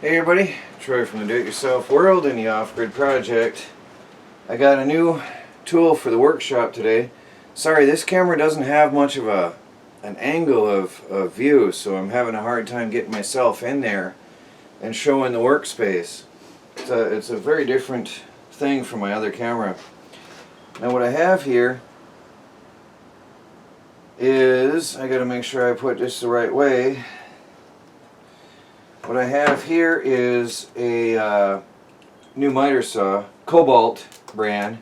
Hey everybody, Troy from the Do-It-Yourself World and the Off-Grid Project. I got a new tool for the workshop today. Sorry, this camera doesn't have much of an angle of view, so I'm having a hard time getting myself in there and showing the workspace. It's a very different thing from my other camera. Now what I have here is, I gotta make sure I put this the right way. What I have here is a new miter saw, Cobalt brand,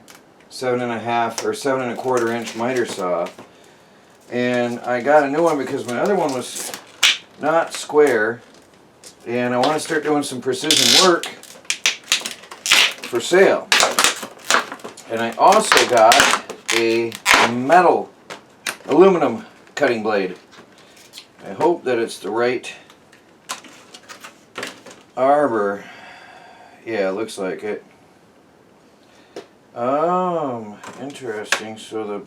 7.5 or 7.25 inch miter saw, and I got a new one because my other one was not square, and I want to start doing some precision work for sale. And I also got a metal aluminum cutting blade. I hope that it's the right arbor. Yeah, it looks like it. Interesting. So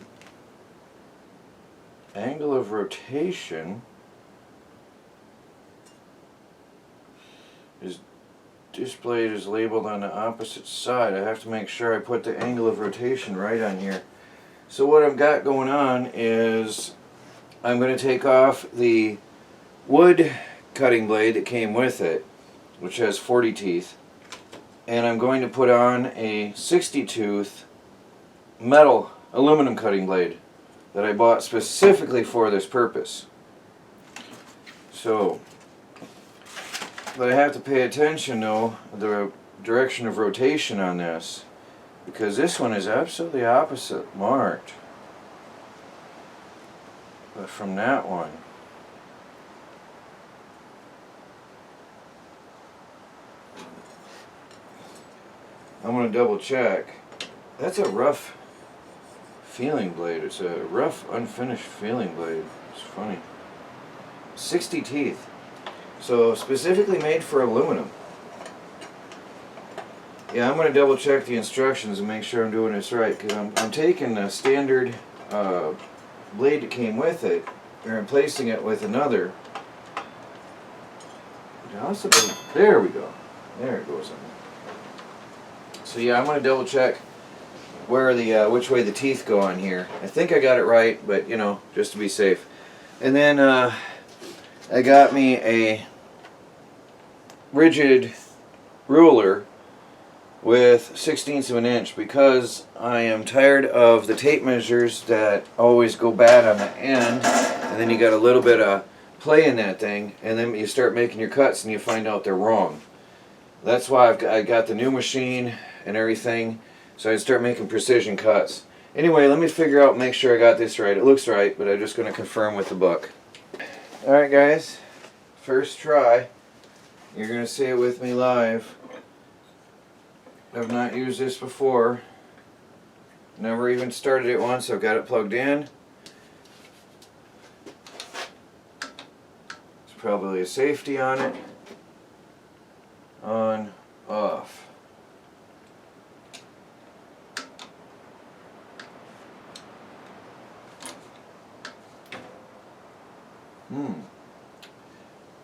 the angle of rotation is displayed as labeled on the opposite side. I have to make sure I put the angle of rotation right on here. So what I've got going on is I'm going to take off the wood cutting blade that came with it, which has 40 teeth, and I'm going to put on a 60 tooth metal aluminum cutting blade that I bought specifically for this purpose. So, but I have to pay attention though, the direction of rotation on this, because this one is absolutely opposite marked but from that one. I'm going to double check. That's a rough feeling blade. It's a rough, unfinished feeling blade. It's funny. 60 teeth. So specifically made for aluminum. Yeah, I'm going to double check the instructions and make sure I'm doing this right, because I'm taking a standard blade that came with it and replacing it with another. There we go. There it goes on. So yeah, I'm going to double check where the which way the teeth go on here. I think I got it right, but you know, just to be safe. And then I got me a rigid ruler with 1/16 of an inch, because I am tired of the tape measures that always go bad on the end, and then you got a little bit of play in that thing, and then you start making your cuts and you find out they're wrong. That's why I got the new machine and everything, so I start making precision cuts. Anyway, let me figure out, make sure I got this right. It looks right, but I'm just going to confirm with the book. Alright guys, first try. You're going to see it with me live. I've not used this before. Never even started it once. I've got it plugged in. There's probably a safety on it. On, off.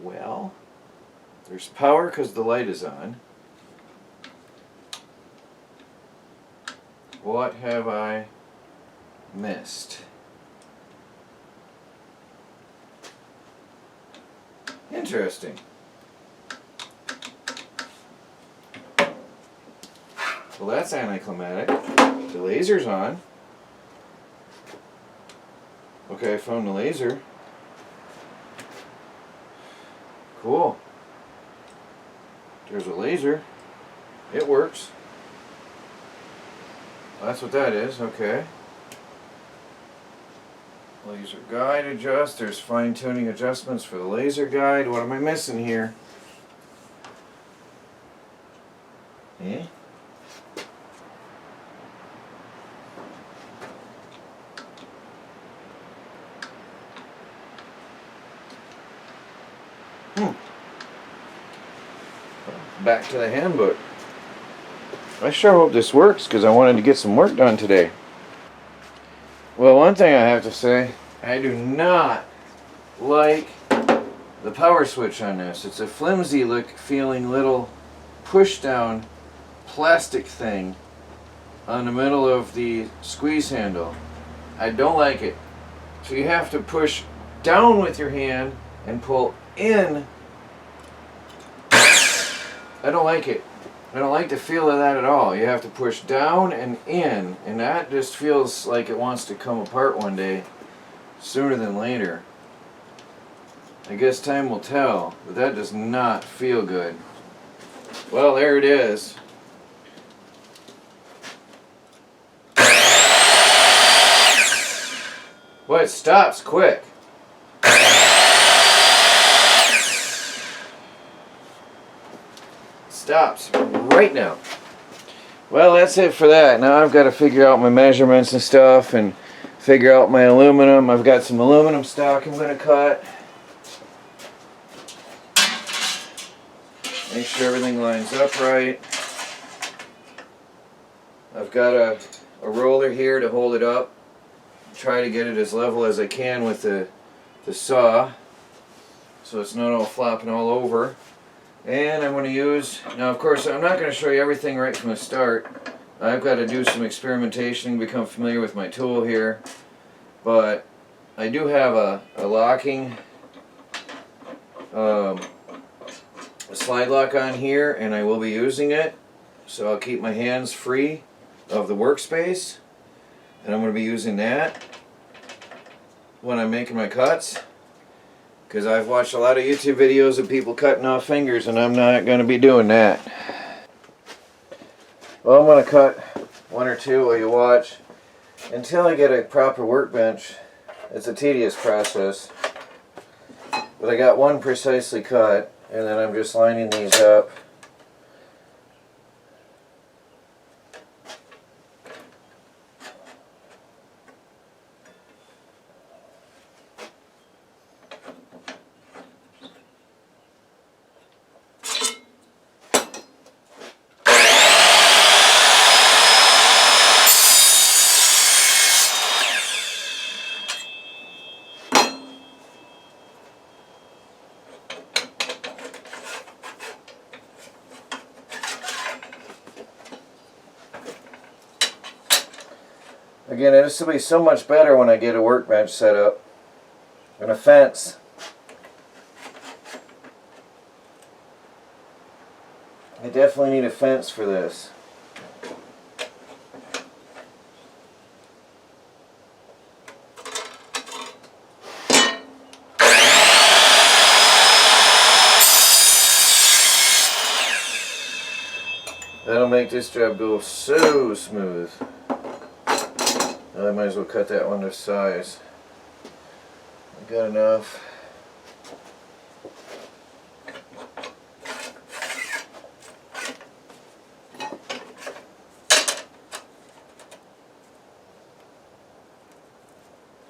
Well, there's power because the light is on. What have I missed? Interesting. Well, that's anticlimactic. The laser's on. Okay, I found the laser. Cool. There's a laser. It works. That's what that is, okay. Laser guide adjust. There's fine-tuning adjustments for the laser guide. What am I missing here? Eh? Back to the handbook. I sure hope this works, because I wanted to get some work done today. Well, one thing I have to say, I do not like the power switch on this. It's a flimsy look feeling little push down plastic thing on the middle of the squeeze handle. I don't like it. So you have to push down with your hand and pull in. I don't like it. I don't like the feel of that at all. You have to push down and in, and that just feels like it wants to come apart one day, sooner than later. I guess time will tell, but that does not feel good. Well, there it is. Well, it stops quick. Stops right now. Well, that's it for that. Now I've got to figure out my measurements and stuff and figure out my aluminum. I've got some aluminum stock I'm going to cut. Make sure everything lines up right. I've got a roller here to hold it up. Try to get it as level as I can with the saw, so it's not all flopping all over. And I'm going to use, now of course I'm not going to show you everything right from the start. I've got to do some experimentation, become familiar with my tool here. But I do have a locking, a slide lock on here, and I will be using it. So I'll keep my hands free of the workspace. And I'm going to be using that when I'm making my cuts, because I've watched a lot of YouTube videos of people cutting off fingers, and I'm not going to be doing that. Well, I'm going to cut one or two while you watch. Until I get a proper workbench, it's a tedious process. But I got one precisely cut, and then I'm just lining these up. Again, this will be so much better when I get a workbench set up and a fence. I definitely need a fence for this. That'll make this job go so smooth. I might as well cut that one to size. I got enough.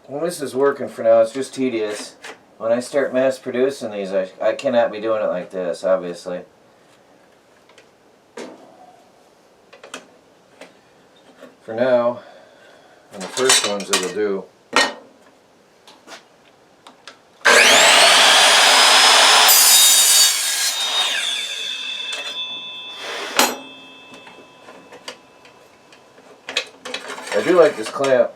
Well, this is working for now. It's just tedious. When I start mass producing these, I cannot be doing it like this, obviously. For now, and the first ones it'll do. I do like this clamp.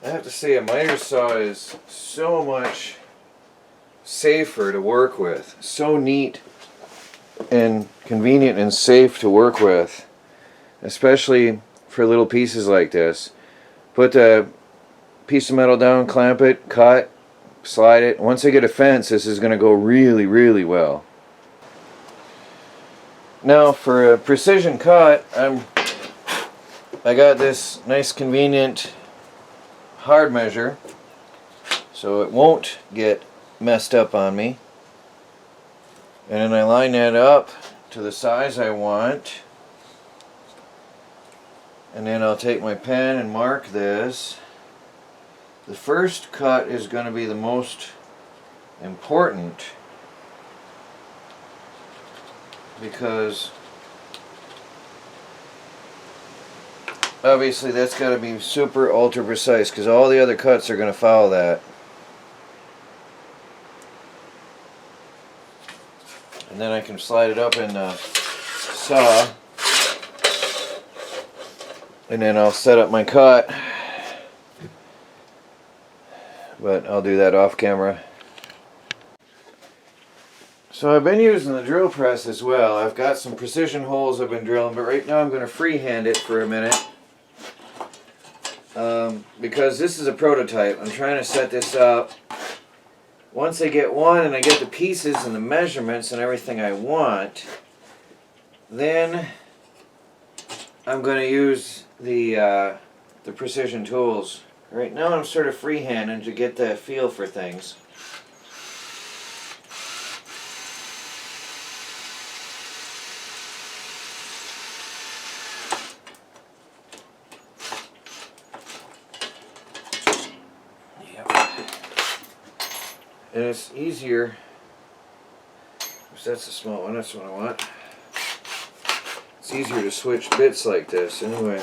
I have to say, a miter saw is so much safer to work with. So neat and convenient and safe to work with. Especially for little pieces like this. Put the piece of metal down, clamp it, cut, slide it. Once I get a fence, this is going to go really, really well. Now for a precision cut, I got this nice convenient hard measure, so it won't get messed up on me. And then I line that up to the size I want. And then I'll take my pen and mark this. The first cut is going to be the most important because obviously that's got to be super ultra precise because all the other cuts are going to follow that. And then I can slide it up in the saw. And then I'll set up my cut. But I'll do that off camera. So I've been using the drill press as well. I've got some precision holes I've been drilling, but right now I'm going to freehand it for a minute. Because this is a prototype. I'm trying to set this up. Once I get one and I get the pieces and the measurements and everything I want, then I'm going to use the precision tools. Right now I'm sort of freehanding to get the feel for things. And it's easier, if that's a small one, that's what I want. It's easier to switch bits like this anyway.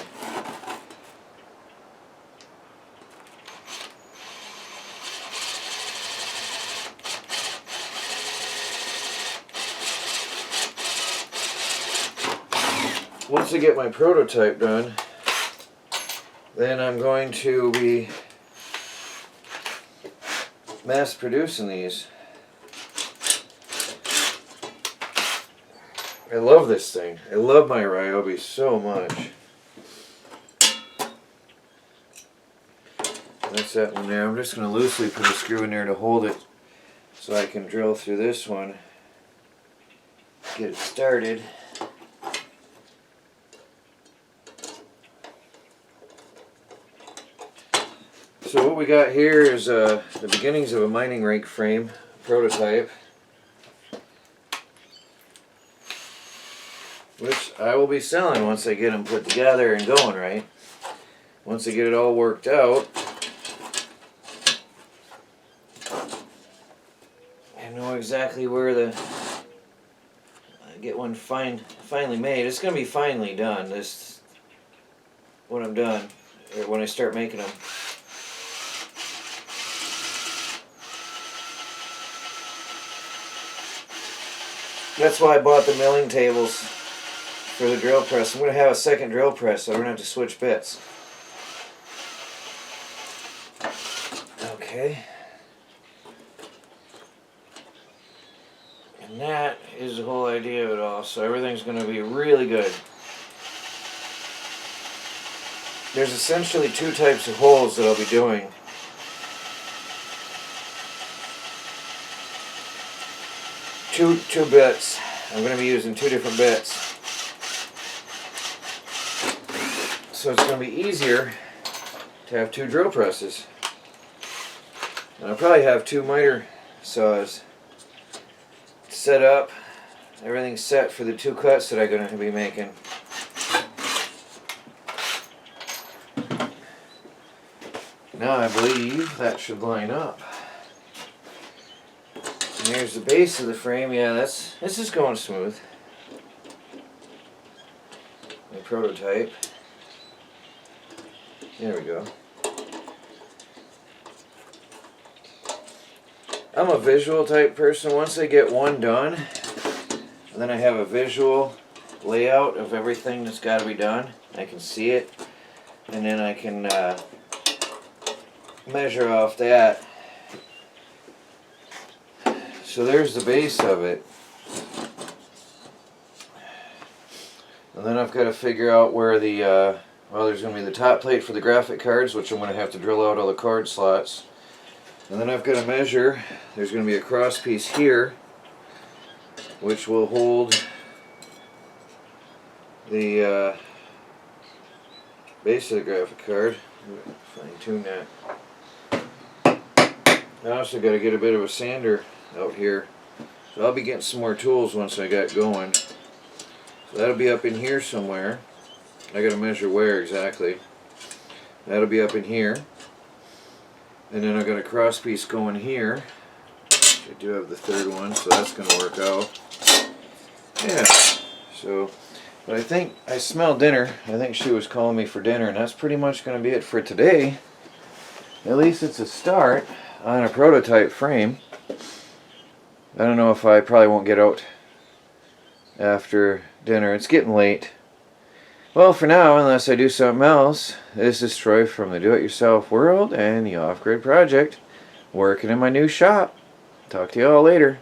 Once I get my prototype done, then I'm going to be mass producing these. I love this thing. I love my Ryobi so much. That's that one there. I'm just going to loosely put a screw in there to hold it so I can drill through this one. Get it started. So what we got here is the beginnings of a mining rake frame prototype, which I will be selling once I get them put together and going right. Once I get it all worked out, I know exactly where get one finally made. It's going to be finally done. This when I'm done, or when I start making them. That's why I bought the milling tables for the drill press. I'm going to have a second drill press so I don't have to switch bits. Okay. And that is the whole idea of it all. So everything's going to be really good. There's essentially two types of holes that I'll be doing. Two bits. I'm going to be using two different bits. So it's going to be easier to have two drill presses. And I'll probably have two miter saws set up. Everything's set for the two cuts that I'm going to be making. Now I believe that should line up. And here's the base of the frame. Yeah, this is going smooth. My prototype. There we go. I'm a visual type person. Once I get one done, and then I have a visual layout of everything that's got to be done. I can see it, and then I can measure off that. So there's the base of it. And then I've got to figure out where the, well, there's going to be the top plate for the graphic cards, which I'm going to have to drill out all the card slots. And then I've got to measure, there's going to be a cross piece here, which will hold the base of the graphic card. Fine tune that. I also got to get a bit of a sander out here So I'll be getting some more tools once I got going. So that'll be up in here somewhere. I gotta measure where exactly. That'll be up in here. And then I got a cross piece going here. I do have the third one, so that's gonna work out. Yeah. So, but I think I smell dinner. I think she was calling me for dinner, and that's pretty much gonna be it for today. At least it's a start on a prototype frame. I don't know if I probably won't get out after dinner. It's getting late. Well, for now, unless I do something else, this is Troy from the Do-It-Yourself World and the Off-Grid Project, working in my new shop. Talk to you all later.